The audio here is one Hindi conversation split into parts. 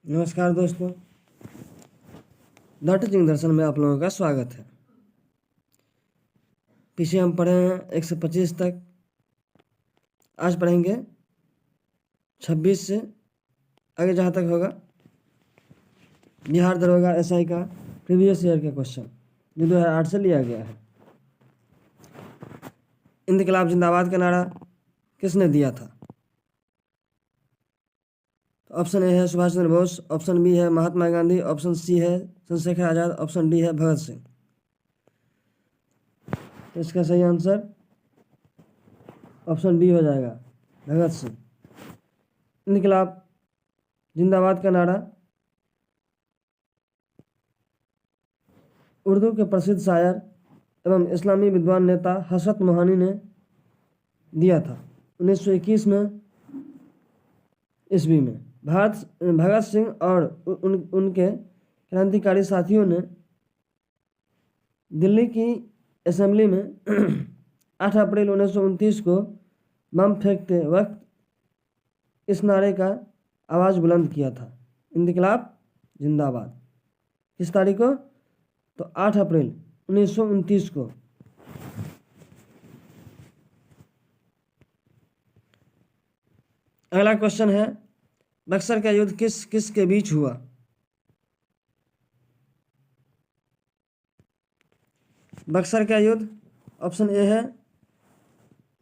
नमस्कार दोस्तों, द टीचिंग दर्शन में आप लोगों का स्वागत है। पीछे हम पढ़े हैं 125 तक। आज पढ़ेंगे 26 से आगे जहाँ तक होगा बिहार दरोगा एसआई का प्रीवियस ईयर का क्वेश्चन जो 2008 से लिया गया है। इंकलाब जिंदाबाद का नारा किसने दिया था? ऑप्शन ए है सुभाष चंद्र बोस, ऑप्शन बी है महात्मा गांधी, ऑप्शन सी है चंद्रशेखर आजाद, ऑप्शन डी है भगत सिंह। तो इसका सही आंसर ऑप्शन डी हो जाएगा, भगत सिंह। इंकलाब जिंदाबाद का नारा उर्दू के प्रसिद्ध शायर एवं इस्लामी विद्वान नेता हजरत मोहानी ने दिया था 1921 में ईस्वी में। भगत सिंह और उनके क्रांतिकारी साथियों ने दिल्ली की असेंबली में 8 अप्रैल 1929 को बम फेंकते वक्त इस नारे का आवाज़ बुलंद किया था, इंकलाब जिंदाबाद। किस तारीख को? तो 8 अप्रैल 1929 को। अगला क्वेश्चन है, बक्सर का युद्ध किस किस के बीच हुआ? बक्सर का युद्ध ऑप्शन ए है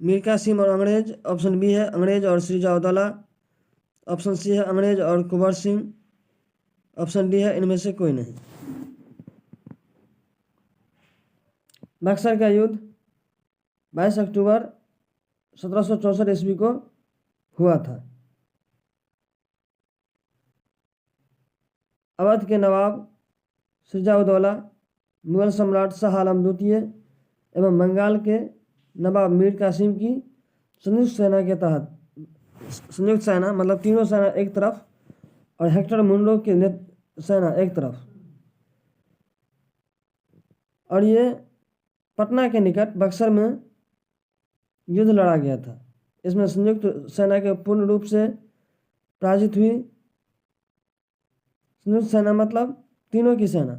मीर कासिम और अंग्रेज, ऑप्शन बी है अंग्रेज और सिराजउद्दौला, ऑप्शन सी है अंग्रेज और कुंवर सिंह, ऑप्शन डी है इनमें से कोई नहीं। बक्सर का युद्ध 22 अक्टूबर 1764 ईस्वी को हुआ था। अवध के नवाब सिराजउद्दौला, मुगल सम्राट शाह आलम द्वितीय एवं बंगाल के नवाब मीर कासिम की संयुक्त सेना के तहत, संयुक्त सेना मतलब तीनों सेना एक तरफ और हेक्टर मुंडो की सेना एक तरफ, और ये पटना के निकट बक्सर में युद्ध लड़ा गया था। इसमें संयुक्त सेना के पूर्ण रूप से पराजित हुई। संयुक्त सेना मतलब तीनों की सेना,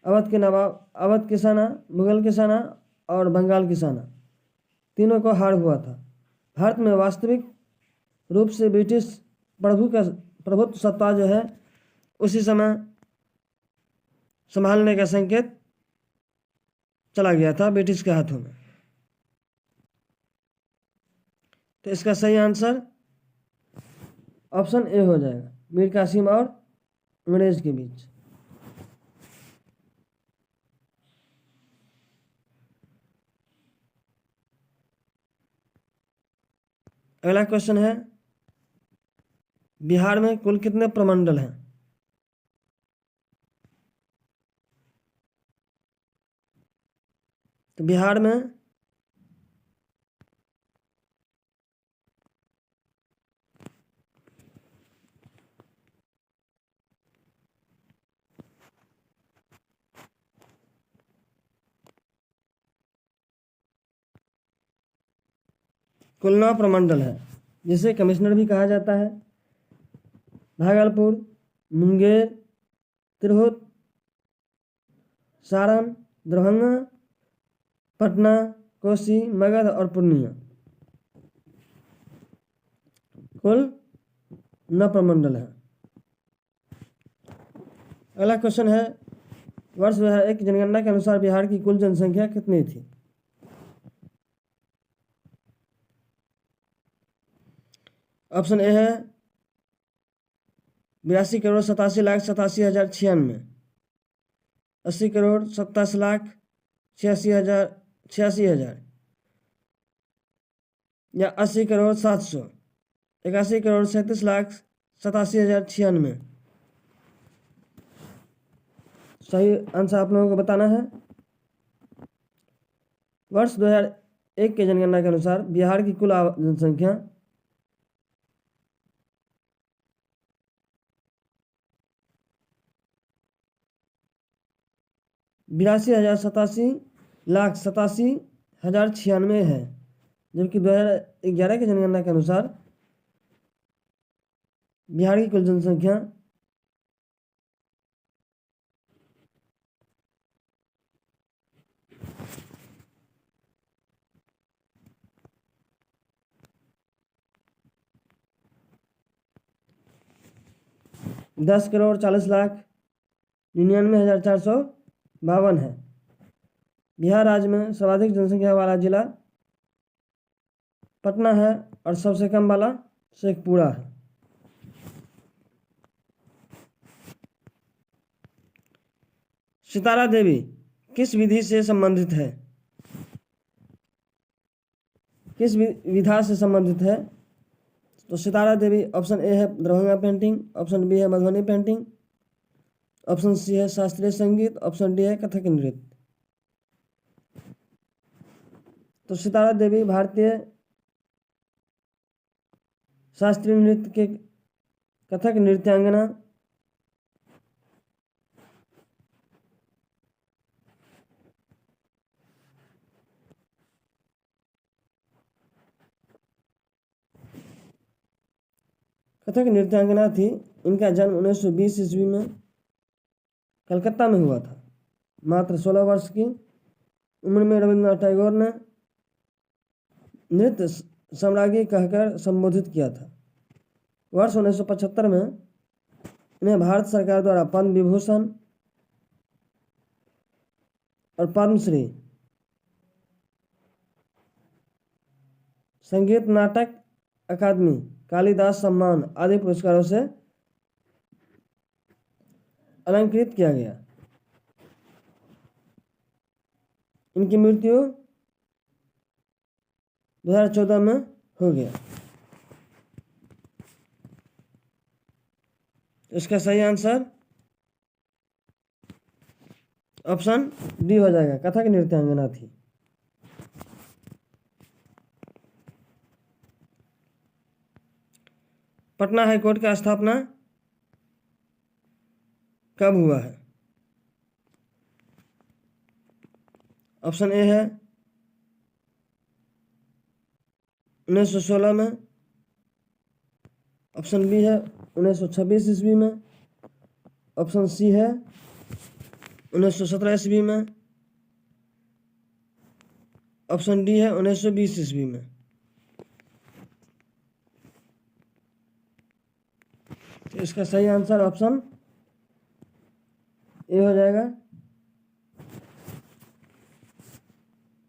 अवध के नवाब, अवध की सेना, मुगल की सेना और बंगाल की सेना, तीनों को हार हुआ था। भारत में वास्तविक रूप से ब्रिटिश प्रभुत्व सत्ता जो है उसी समय संभालने का संकेत चला गया था ब्रिटिश के हाथों में। तो इसका सही आंसर ऑप्शन ए हो जाएगा, मीर कासिम और अंग्रेज के बीच। अगला क्वेश्चन है, बिहार में कुल कितने प्रमंडल हैं? तो बिहार में कुल 9 प्रमंडल है, जिसे कमिश्नर भी कहा जाता है। भागलपुर, मुंगेर, तिरहुत, सारण, दरभंगा, पटना, कोसी, मगध और पूर्णिया, कुल 9 प्रमंडल है। अगला क्वेश्चन है, वर्ष 2001 की जनगणना के अनुसार बिहार की कुल जनसंख्या कितनी थी? ऑप्शन ए है 82,87,87,096, 80,87,86,86,000 या 80,07,000, 81,37,87,096। सही आंसर आप लोगों को बताना है। वर्ष 2001 के जनगणना के अनुसार बिहार की कुल जनसंख्या 82,87,87,096 है, जबकि 2011 की जनगणना के अनुसार बिहार की कुल जनसंख्या 10,40,99,452 है। बिहार राज्य में सर्वाधिक जनसंख्या वाला जिला पटना है और सबसे कम वाला शेखपुरा है। सितारा देवी किस विधि से संबंधित है? किस विधा से संबंधित है? तो सितारा देवी ऑप्शन ए है दरभंगा पेंटिंग, ऑप्शन बी है मधुबनी पेंटिंग, ऑप्शन सी है शास्त्रीय संगीत, ऑप्शन डी है कथक नृत्य। तो सितारा देवी भारतीय शास्त्रीय नृत्य के कथक नृत्यांगना कथक नृत्यांगना थी। इनका जन्म 1920 ईस्वी में कलकत्ता में हुआ था। मात्र 16 वर्ष की उम्र में रविन्द्रनाथ टैगोर ने नृत्य सम्राज्ञी कहकर संबोधित किया था। वर्ष 1975 में इन्हें भारत सरकार द्वारा पद्म विभूषण और पद्मश्री, संगीत नाटक अकादमी, कालिदास सम्मान आदि पुरस्कारों से अलंकृत किया गया। इनकी मृत्यु 2014 में हो गया। इसका सही आंसर ऑप्शन डी हो जाएगा, कथक नृत्यांगना थी। पटना हाईकोर्ट का स्थापना कब हुआ है? ऑप्शन ए है 1916 में, ऑप्शन बी है 1926 ईस्वी में, ऑप्शन सी है 1917 ईस्वी में, ऑप्शन डी है 1920 ईस्वी में। तो इसका सही आंसर ऑप्शन ए हो जाएगा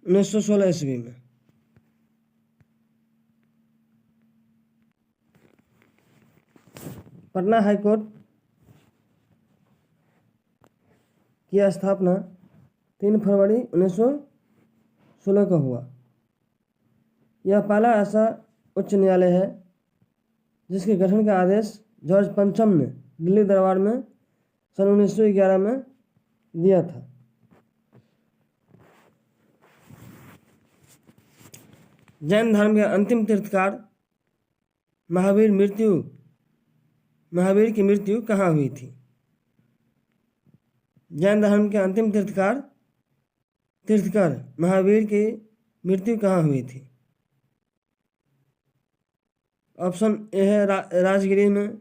1916 ईस्वी में। पटना हाईकोर्ट की स्थापना 3 फरवरी 1916 को हुआ। यह पहला ऐसा उच्च न्यायालय है जिसके गठन का आदेश जॉर्ज पंचम ने दिल्ली दरबार में सन 1911 में दिया था। जैन धर्म के अंतिम तीर्थकार महावीर की मृत्यु कहाँ हुई थी? जैन धर्म के अंतिम तीर्थकर महावीर की मृत्यु कहाँ हुई थी? ऑप्शन ए है राजगिरी में,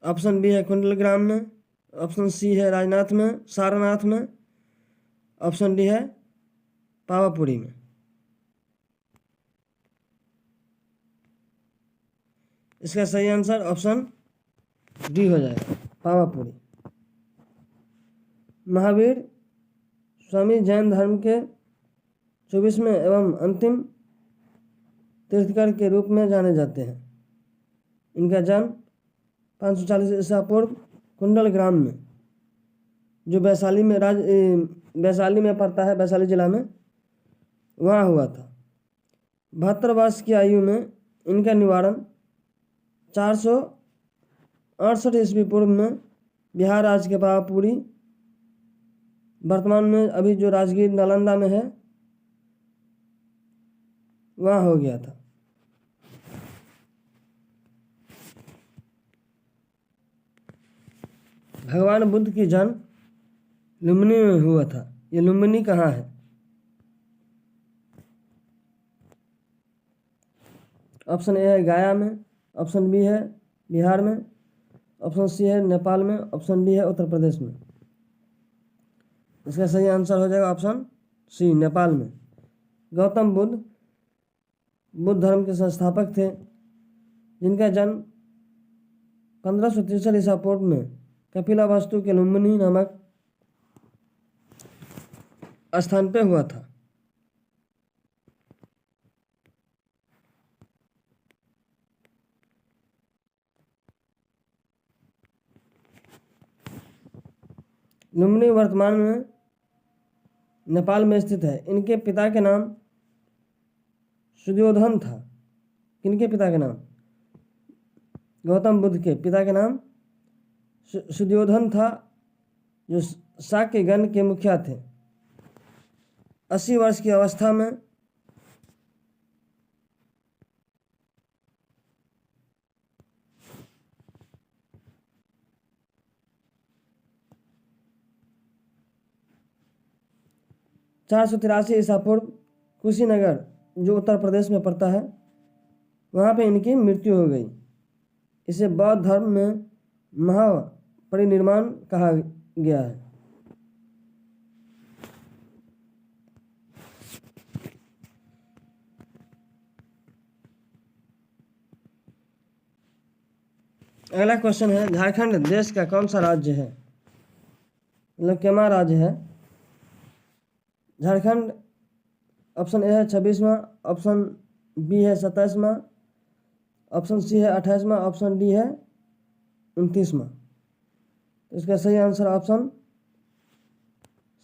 ऑप्शन बी है कुंडलग्राम में, ऑप्शन सी है राजनाथ में, सारनाथ में, ऑप्शन डी है पावापुरी में। इसका सही आंसर ऑप्शन डी हो जाएगा, पावापुरी। महावीर स्वामी जैन धर्म के 24वें एवं अंतिम तीर्थकर के रूप में जाने जाते हैं। इनका जन्म 540 ईसा पूर्व कुंडलग्राम में, जो वैशाली में पड़ता है, वैशाली जिला में, वहाँ हुआ था। 72 वर्ष की आयु में इनका निवारण 468 ईस्वी पूर्व में बिहार राज्य के पावापुरी, वर्तमान में अभी जो राजगीर नालंदा में है, वहाँ हो गया था। भगवान बुद्ध की जन्म लुम्बिनी में हुआ था। ये लुम्बिनी कहाँ है? ऑप्शन ए है गया में, ऑप्शन बी है बिहार में, ऑप्शन सी है नेपाल में, ऑप्शन डी है उत्तर प्रदेश में। इसका सही आंसर हो जाएगा ऑप्शन सी, नेपाल में। गौतम बुद्ध धर्म के संस्थापक थे, जिनका जन्म 1563 ईसा पूर्व में कपिलावस्तु के लुम्बिनी नामक स्थान पे हुआ था। लुम्बिनी वर्तमान में नेपाल में स्थित है। इनके पिता के नाम सुद्योधन था। किनके पिता के नाम? गौतम बुद्ध के पिता के नाम सुद्योधन था, जो शाक्य गण के मुखिया थे। 80 वर्ष की अवस्था में चार सौ 83 ईसा पूर्व कुशीनगर, जो उत्तर प्रदेश में पड़ता है, वहाँ पे इनकी मृत्यु हो गई। इसे बौद्ध धर्म में महापरिनिर्वाण कहा गया है। अगला क्वेश्चन है, झारखंड देश का कौन सा राज्य है? मतलब केमा राज्य है? झारखंड ऑप्शन ए है 26वां, ऑप्शन बी है 27वां, ऑप्शन सी है 28वां, ऑप्शन डी है 29वां। तो इसका सही आंसर ऑप्शन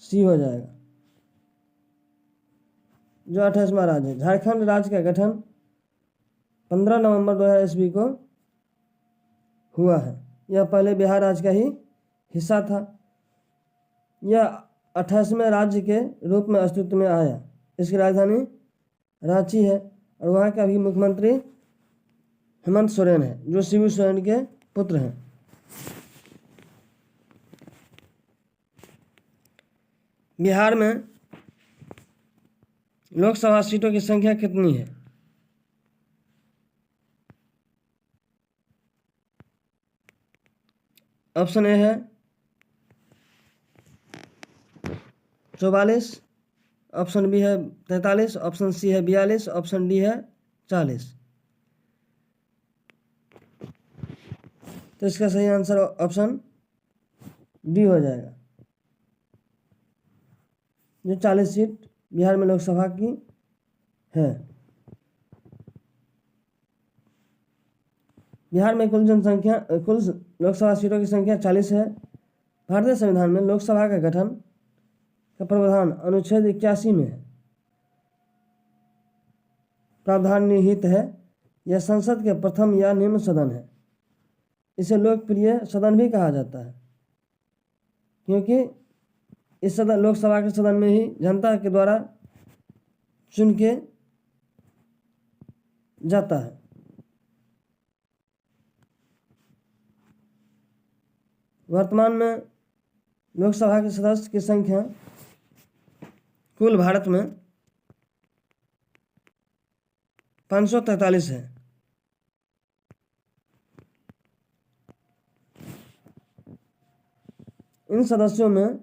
सी हो जाएगा, जो 28वां राज्य है। झारखंड राज्य का गठन 15 नवंबर 2000 ईस्वी को हुआ है। यह पहले बिहार राज्य का ही हिस्सा था। यह 28वें राज्य के रूप में अस्तित्व में आया। इसकी राजधानी रांची है और वहाँ का भी मुख्यमंत्री हेमंत सोरेन है, जो शिबू सोरेन के पुत्र हैं। बिहार में लोकसभा सीटों की संख्या कितनी है? ऑप्शन ए है 44, ऑप्शन बी है 43, ऑप्शन सी है 42, ऑप्शन डी है 40। तो इसका सही आंसर ऑप्शन डी हो जाएगा, जो 40 सीट बिहार में लोकसभा की है। बिहार में कुल लोकसभा सीटों की संख्या 40 है। भारतीय संविधान में लोकसभा का गठन का प्रावधान अनुच्छेद 81 में है। प्रावधान निहित है, यह संसद के प्रथम या निम्न सदन है। इसे लोकप्रिय सदन भी कहा जाता है, क्योंकि इस लोकसभा के सदन में ही जनता के द्वारा चुन के जाता है। वर्तमान में लोकसभा के सदस्य की संख्या कुल भारत में 543 है। इन सदस्यों में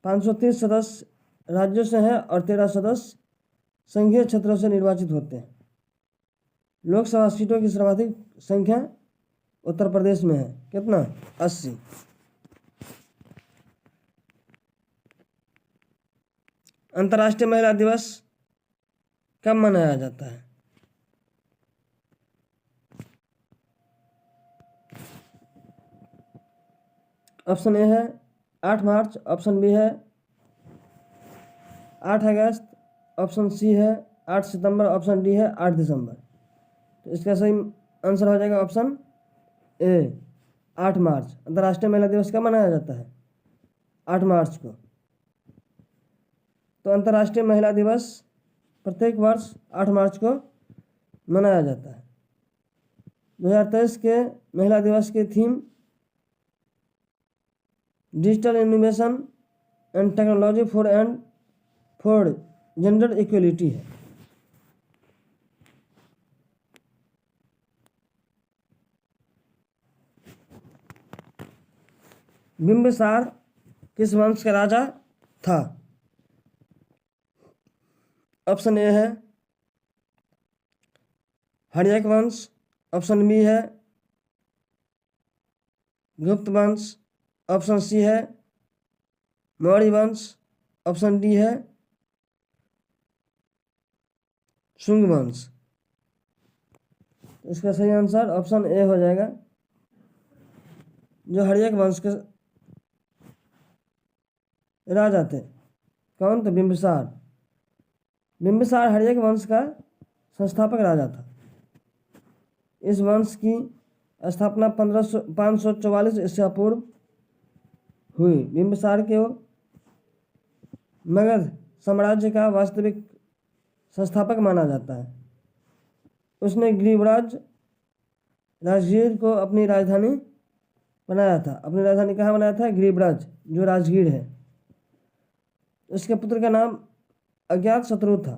530 सदस्य राज्यों से हैं और 13 सदस्य संघीय क्षेत्रों से निर्वाचित होते हैं। लोकसभा सीटों की सर्वाधिक संख्या उत्तर प्रदेश में है। कितना? 80। अंतर्राष्ट्रीय महिला दिवस कब मनाया जाता है? ऑप्शन ए है 8 मार्च, ऑप्शन बी है 8 अगस्त, ऑप्शन सी है 8 सितंबर, ऑप्शन डी है 8 दिसंबर। तो इसका सही आंसर हो जाएगा ऑप्शन ए, 8 मार्च। अंतर्राष्ट्रीय महिला दिवस कब मनाया जाता है? 8 मार्च को। तो अंतर्राष्ट्रीय महिला दिवस प्रत्येक वर्ष 8 मार्च को मनाया जाता है। 2023 के महिला दिवस की theme digital innovation and technology for gender equality है। बिंबिसार किस वंश का राजा था? ऑप्शन ए है हर्यक वंश, ऑप्शन बी है गुप्त वंश, ऑप्शन सी है मौर्य वंश, ऑप्शन डी है शुंग वंश। इसका सही आंसर ऑप्शन ए हो जाएगा। जो हर्यक वंश के राजा थे, कौन? तो बिंबिसार। बिंबिसार हर्यक वंश का संस्थापक राजा था। इस वंश की स्थापना 544 ईसा पूर्व हुई। बिंबिसार के मगध साम्राज्य का वास्तविक संस्थापक माना जाता है। उसने गिरिव्राज राजगीर को अपनी राजधानी बनाया था। अपनी राजधानी कहाँ बनाया था? गिरिव्राज, जो राजगीर है। उसके पुत्र का नाम अज्ञात शत्रु था।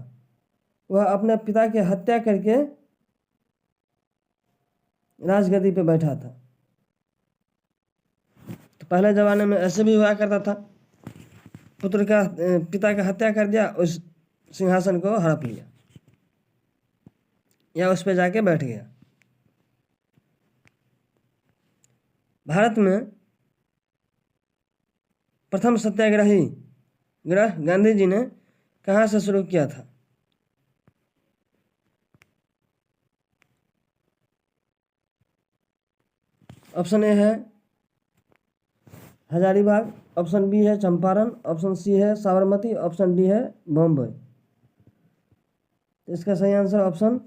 वह अपने पिता की हत्या करके राजगद्दी पे बैठा था। तो पहले ज़माने में ऐसे भी हुआ करता था, पिता का हत्या कर दिया, उस सिंहासन को हड़प लिया या उस पर जाके बैठ गया। भारत में प्रथम सत्याग्रह गांधी जी ने कहाँ से शुरू किया था? ऑप्शन ए है हजारीबाग, ऑप्शन बी है चंपारण, ऑप्शन सी है साबरमती, ऑप्शन डी है बॉम्बे। तो इसका सही आंसर ऑप्शन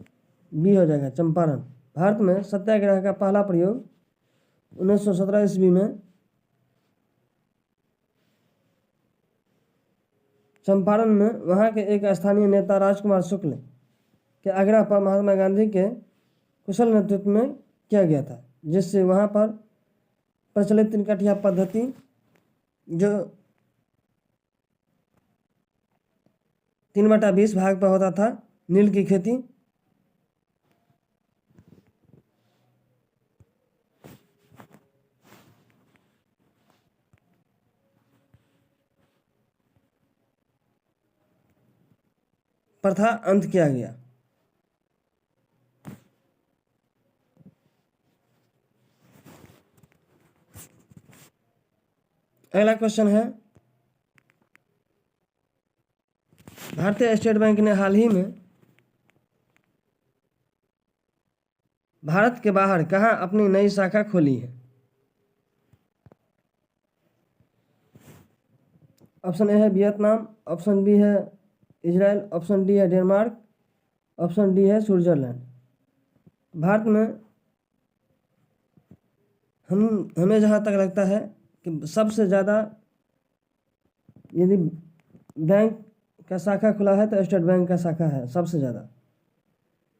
बी हो जाएगा, चंपारण। भारत में सत्याग्रह का पहला प्रयोग 1917 ईस्वी में चंपारण में वहाँ के एक स्थानीय नेता राजकुमार शुक्ल के आग्रह पर महात्मा गांधी के कुशल नेतृत्व में किया गया था, जिससे वहाँ पर प्रचलित तिनकठिया पद्धति, जो 3/20 भाग पर होता था, नील की खेती, प्रथा अंत किया गया। अगला क्वेश्चन है, भारतीय स्टेट बैंक ने हाल ही में भारत के बाहर कहाँ अपनी नई शाखा खोली है? ऑप्शन ए है वियतनाम, ऑप्शन बी है इजराइल, ऑप्शन डी है डेनमार्क, ऑप्शन डी है स्विट्जरलैंड। भारत में हमें जहाँ तक लगता है कि सबसे ज़्यादा यदि बैंक का शाखा खुला है तो स्टेट बैंक का शाखा है सबसे ज़्यादा।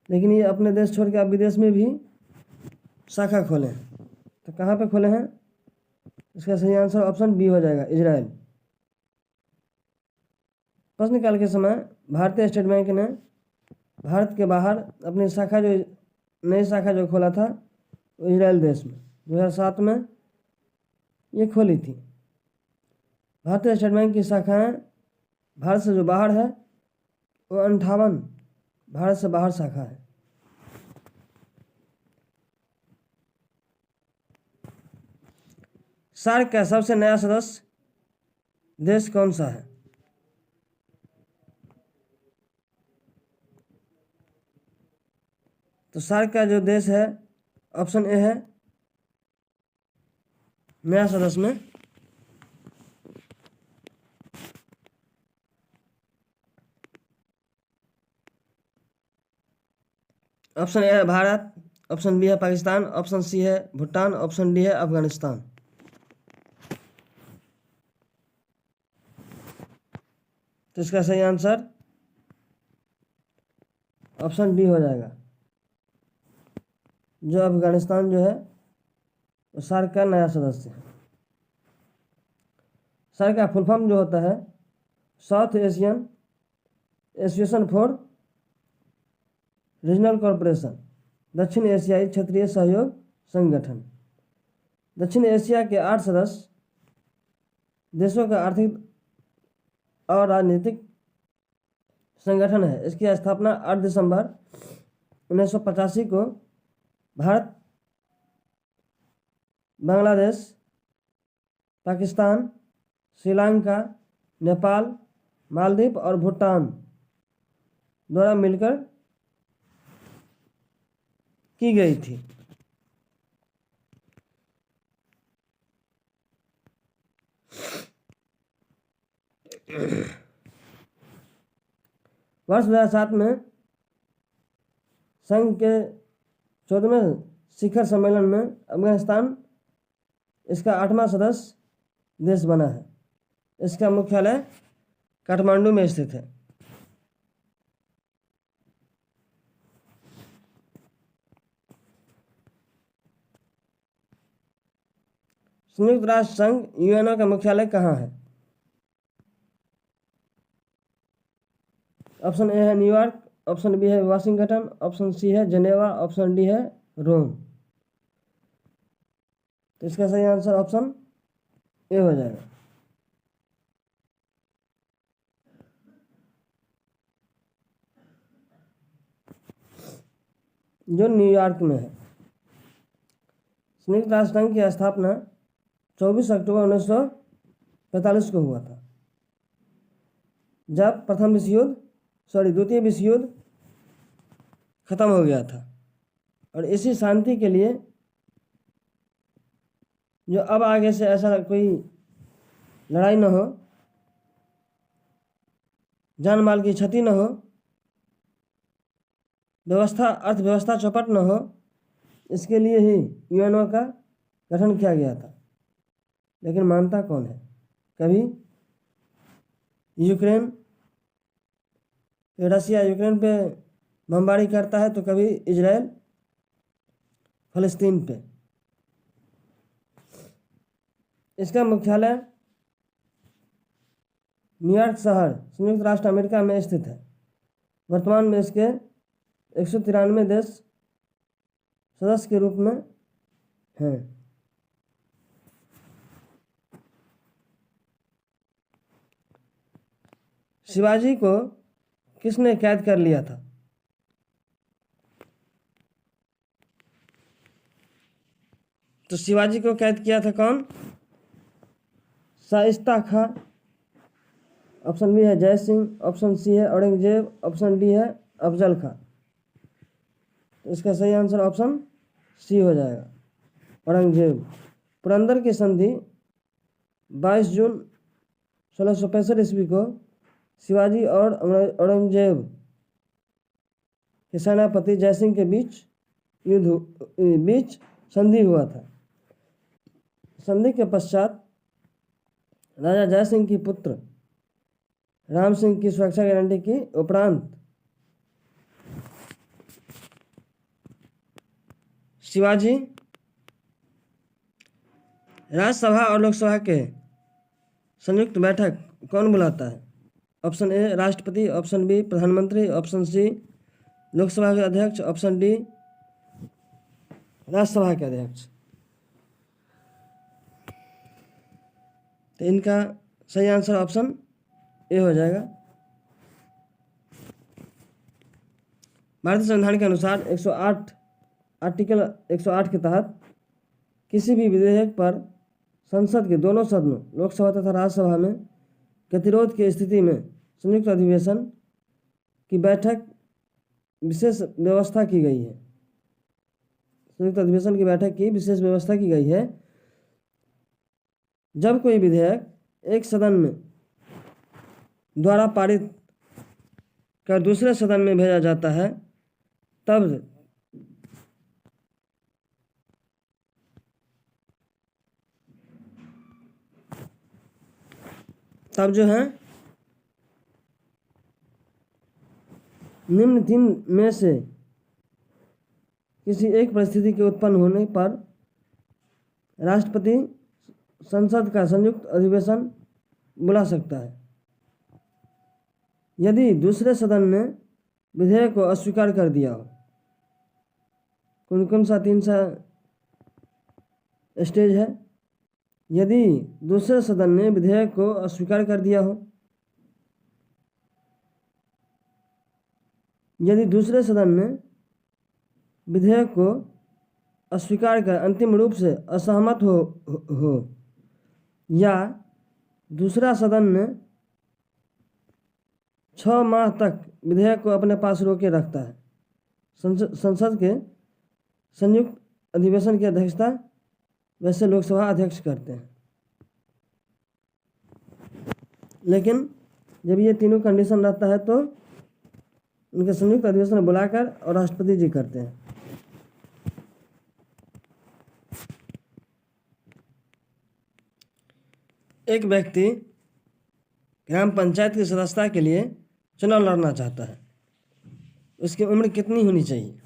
लेकिन ये अपने देश छोड़ के आप विदेश में भी शाखा खोले हैं, तो कहाँ पे खोले हैं? इसका सही आंसर ऑप्शन बी हो जाएगा, इजराइल। प्रश्नकाल के समय भारतीय स्टेट बैंक ने भारत के बाहर अपनी नई शाखा जो खोला था वो इजराइल देश में 2007 में ये खोली थी। भारतीय स्टेट बैंक की शाखाएं भारत से जो बाहर है वो 58 भारत से बाहर शाखा है। सार्क का सबसे नया सदस्य देश कौन सा है? तो सार्क का जो देश है, ऑप्शन ए है नया सदस्य में ऑप्शन ए है भारत, ऑप्शन बी है पाकिस्तान, ऑप्शन सी है भूटान, ऑप्शन डी है अफगानिस्तान। तो इसका सही आंसर ऑप्शन डी हो जाएगा। जो अफगानिस्तान जो है वो सार्क का नया सदस्य है। सार्क का फुल फॉर्म जो होता है south Asian association for regional corporation, दक्षिण एशियाई क्षेत्रीय सहयोग संगठन। दक्षिण एशिया के 8 सदस्य देशों का आर्थिक और राजनीतिक संगठन है। इसकी स्थापना 8 दिसंबर 1985 को भारत बांग्लादेश, पाकिस्तान, श्रीलंका, नेपाल, मालदीव और भूटान द्वारा मिलकर की गई थी। वर्ष 2007 में संघ के 14वें शिखर सम्मेलन में अफगानिस्तान इसका 8वां सदस्य देश बना है। इसका मुख्यालय काठमांडू में स्थित है। संयुक्त राष्ट्र संघ यूएनओ का मुख्यालय कहाँ है? ऑप्शन ए है न्यूयॉर्क, ऑप्शन बी है वाशिंगटन, ऑप्शन सी है जेनेवा, ऑप्शन डी है रोम। तो इसका सही आंसर ऑप्शन ए हो जाएगा। जो न्यूयॉर्क में है। संयुक्त राष्ट्र संघ की स्थापना 24 अक्टूबर 1945 को हुआ था, जब द्वितीय विश्व युद्ध खत्म हो गया था। और इसी शांति के लिए जो अब आगे से ऐसा कोई लड़ाई न हो, जान माल की क्षति न हो, अर्थव्यवस्था चौपट न हो, इसके लिए ही यूएनओ का गठन किया गया था। लेकिन मानता कौन है? कभी रशिया यूक्रेन पे बमबारी करता है, तो कभी इजराइल फलस्तीन पे। इसका मुख्यालय न्यूयॉर्क शहर संयुक्त राष्ट्र अमेरिका में स्थित है। वर्तमान में इसके 193 देश सदस्य के रूप में हैं। शिवाजी को किसने कैद कर लिया था? तो शिवाजी को कैद किया था कौन? शाइस्ता खां, ऑप्शन बी है जय सिंह, ऑप्शन सी है औरंगजेब, ऑप्शन डी है अफजल खां। तो इसका सही आंसर ऑप्शन सी हो जाएगा, औरंगजेब। पुरंदर की संधि 22 जून 1665 ईस्वी को शिवाजी और औरंगजेब के सेनापति जयसिंह के बीच संधि हुआ था। संधि के पश्चात राजा जयसिंह की पुत्र राम सिंह की सुरक्षा गारंटी के उपरांत शिवाजी राज्यसभा और लोकसभा के संयुक्त बैठक कौन बुलाता है? ऑप्शन ए राष्ट्रपति, ऑप्शन बी प्रधानमंत्री, ऑप्शन सी लोकसभा के अध्यक्ष, ऑप्शन डी राज्यसभा के अध्यक्ष। तो इनका सही आंसर ऑप्शन ए हो जाएगा। भारतीय संविधान के अनुसार आर्टिकल 108 के तहत किसी भी विधेयक पर संसद के दोनों सदनों लोकसभा तथा राज्यसभा में गतिरोध की स्थिति में संयुक्त अधिवेशन की बैठक विशेष व्यवस्था की गई है। संयुक्त अधिवेशन की बैठक की विशेष व्यवस्था की गई है। जब कोई विधेयक एक सदन में द्वारा पारित कर दूसरे सदन में भेजा जाता है, तब जो है निम्न तीन में से किसी एक परिस्थिति के उत्पन्न होने पर राष्ट्रपति संसद का संयुक्त अधिवेशन बुला सकता है। यदि दूसरे सदन ने विधेयक को अस्वीकार कर दिया हो। कौन सा 3 सा स्टेज है? यदि दूसरे सदन ने विधेयक को अस्वीकार कर दिया हो, यदि दूसरे सदन ने विधेयक को अस्वीकार कर अंतिम रूप से असहमत हो या दूसरा सदन ने 6 माह तक विधेयक को अपने पास रोके रखता है। संसद के संयुक्त अधिवेशन की अध्यक्षता वैसे लोकसभा अध्यक्ष करते हैं। लेकिन जब ये तीनों कंडीशन रहता है तो उनके संयुक्त अधिवेशन बुलाकर और राष्ट्रपति जी करते हैं। एक व्यक्ति ग्राम पंचायत की सदस्यता के लिए चुनाव लड़ना चाहता है, उसकी उम्र कितनी होनी चाहिए?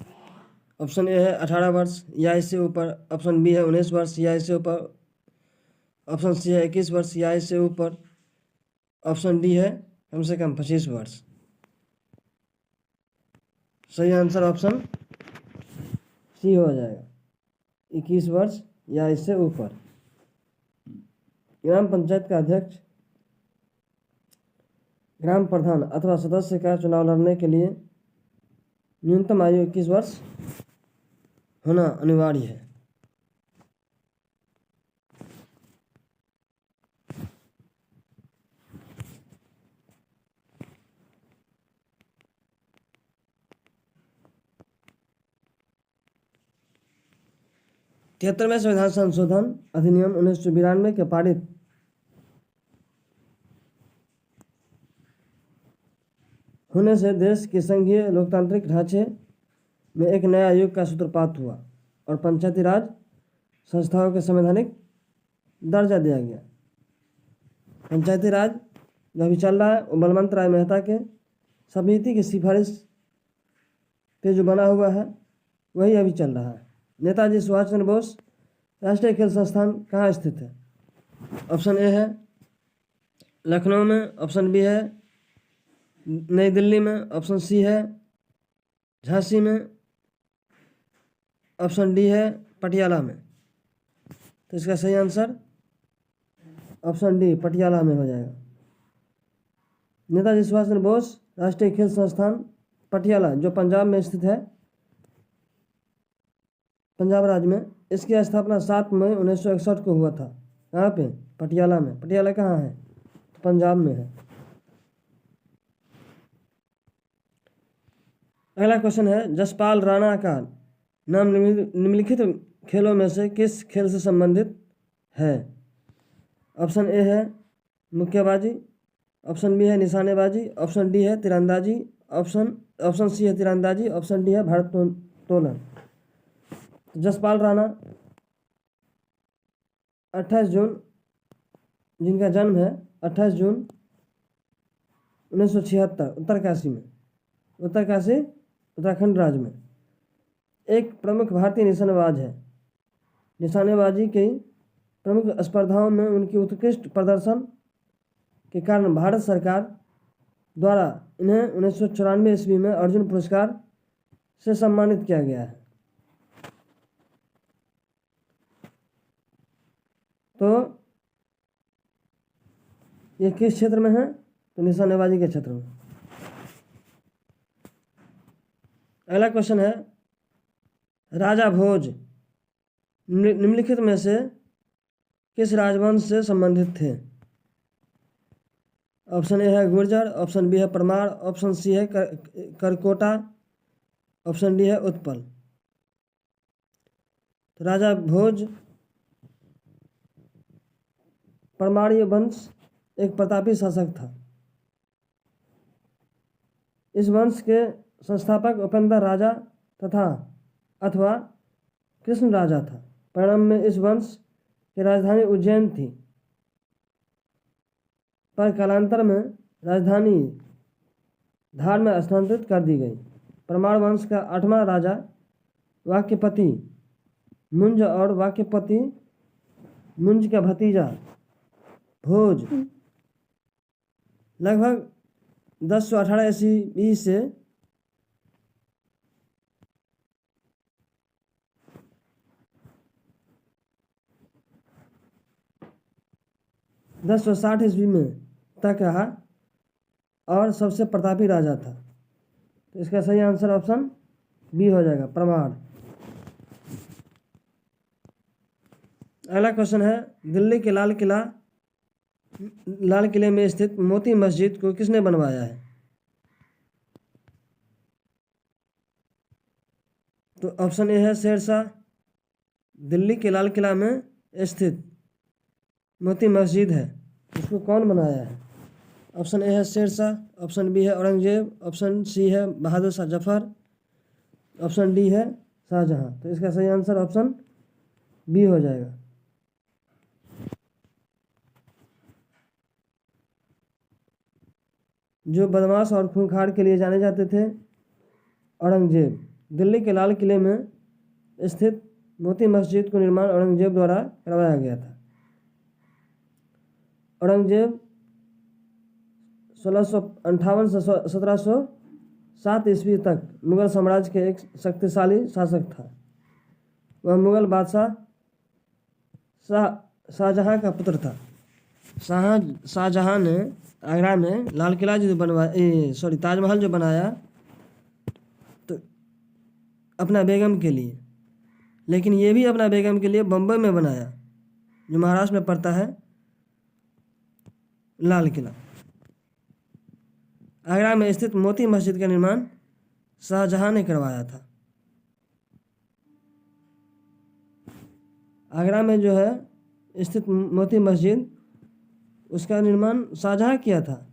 ऑप्शन ए है 18 वर्ष या इससे ऊपर, ऑप्शन बी है 19 वर्ष या इससे ऊपर, ऑप्शन सी है 21 वर्ष या इससे ऊपर, ऑप्शन डी है कम से कम 25 वर्ष। सही आंसर ऑप्शन सी हो जाएगा, 21 वर्ष या इससे ऊपर। ग्राम पंचायत का अध्यक्ष ग्राम प्रधान अथवा सदस्य का चुनाव लड़ने के लिए न्यूनतम आयु 21 वर्ष होना अनिवार्य है। तिहत्तरवें संविधान संशोधन अधिनियम 1992 के पारित होने से देश के संघीय लोकतांत्रिक ढांचे में एक नया युग का सूत्रपात हुआ और पंचायती राज संस्थाओं के संवैधानिक दर्जा दिया गया। पंचायती राज जो अभी चल रहा है वो बलवंत राय मेहता के समिति की सिफारिश पे जो बना हुआ है वही अभी चल रहा है। नेताजी सुभाष चंद्र बोस राष्ट्रीय खेल संस्थान कहाँ स्थित है? ऑप्शन ए है लखनऊ में, ऑप्शन बी है नई दिल्ली में, ऑप्शन सी है झांसी में, ऑप्शन डी है पटियाला में। तो इसका सही आंसर ऑप्शन डी पटियाला में हो जाएगा। नेताजी सुभाष चंद्र बोस राष्ट्रीय खेल संस्थान पटियाला जो पंजाब में स्थित है, पंजाब राज्य में, इसकी स्थापना 7 मई 1961 को हुआ था। कहाँ पे? पटियाला में। पटियाला कहाँ है? तो पंजाब में है। अगला क्वेश्चन है जसपाल राणा का नाम निम्नलिखित खेलों में से किस खेल से संबंधित है? ऑप्शन ए है मुक्केबाजी, ऑप्शन बी है निशानेबाजी, ऑप्शन डी है तीरंदाजी, ऑप्शन सी है तीरंदाजी, ऑप्शन डी है भारोत्तोलन। जसपाल राणा 28 जून जिनका जन्म है 28 जून 1976 उत्तरकाशी में, उत्तरकाशी उत्तराखंड राज्य में, एक प्रमुख भारतीय निशानेबाज है। निशानेबाजी की प्रमुख स्पर्धाओं में उनकी उत्कृष्ट प्रदर्शन के कारण भारत सरकार द्वारा इन्हें 1994 ईस्वी में अर्जुन पुरस्कार से सम्मानित किया गया है। तो ये किस क्षेत्र में है? तो निशानेबाजी के क्षेत्र में। अगला क्वेश्चन है राजा भोज निम्नलिखित में से किस राजवंश से संबंधित थे? ऑप्शन ए है गुर्जर, ऑप्शन बी है परमार, ऑप्शन सी है करकोटा, ऑप्शन डी है उत्पल। तो राजा भोज परमारीय वंश एक प्रतापी शासक था। इस वंश के संस्थापक उपेंद्र राजा तथा अथवा कृष्ण राजा था। परिणाम में इस वंश की राजधानी उज्जैन थी, पर कालांतर में राजधानी धार में स्थानांतरित कर दी गई। परमार वंश का 8वां राजा वाक्यपति मुंज और वाक्यपति मुंज का भतीजा भोज लगभग 1018 ईस्वी से 1060 ईस्वी में तक रहा और सबसे प्रतापी राजा था। तो इसका सही आंसर ऑप्शन बी हो जाएगा, परमार। अगला क्वेश्चन है, दिल्ली के लाल किले में स्थित मोती मस्जिद को किसने बनवाया है? तो ऑप्शन ए है शेरशाह। दिल्ली के लाल किला में स्थित मोती मस्जिद है, इसको कौन बनाया है? ऑप्शन ए है शेरशाह, ऑप्शन बी है औरंगजेब, ऑप्शन सी है बहादुर शाह जफर, ऑप्शन डी है शाहजहां। तो इसका सही आंसर ऑप्शन बी हो जाएगा। जो बदमाश और खूंखार के लिए जाने जाते थे, औरंगजेब। दिल्ली के लाल किले में स्थित मोती मस्जिद को निर्माण औरंगजेब द्वारा करवाया गया था। औरंगजेब 1658 से 1707 ईस्वी तक मुगल साम्राज्य के एक शक्तिशाली शासक था। वह मुगल बादशाह शाहजहां का पुत्र था। शाहजहां ने आगरा में लाल किला जो बनवाया, ताजमहल जो बनाया तो अपना बेगम के लिए, लेकिन ये भी अपना बेगम के लिए बम्बई में बनाया, जो महाराष्ट्र में पड़ता है लाल किला। आगरा में स्थित मोती मस्जिद का निर्माण शाहजहां ने करवाया था। आगरा में जो है स्थित मोती मस्जिद, उसका निर्माण शाहजहां किया था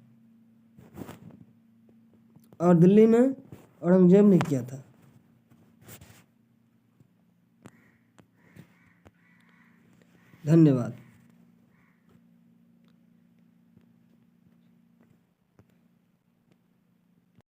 और दिल्ली में औरंगजेब ने किया था। धन्यवाद।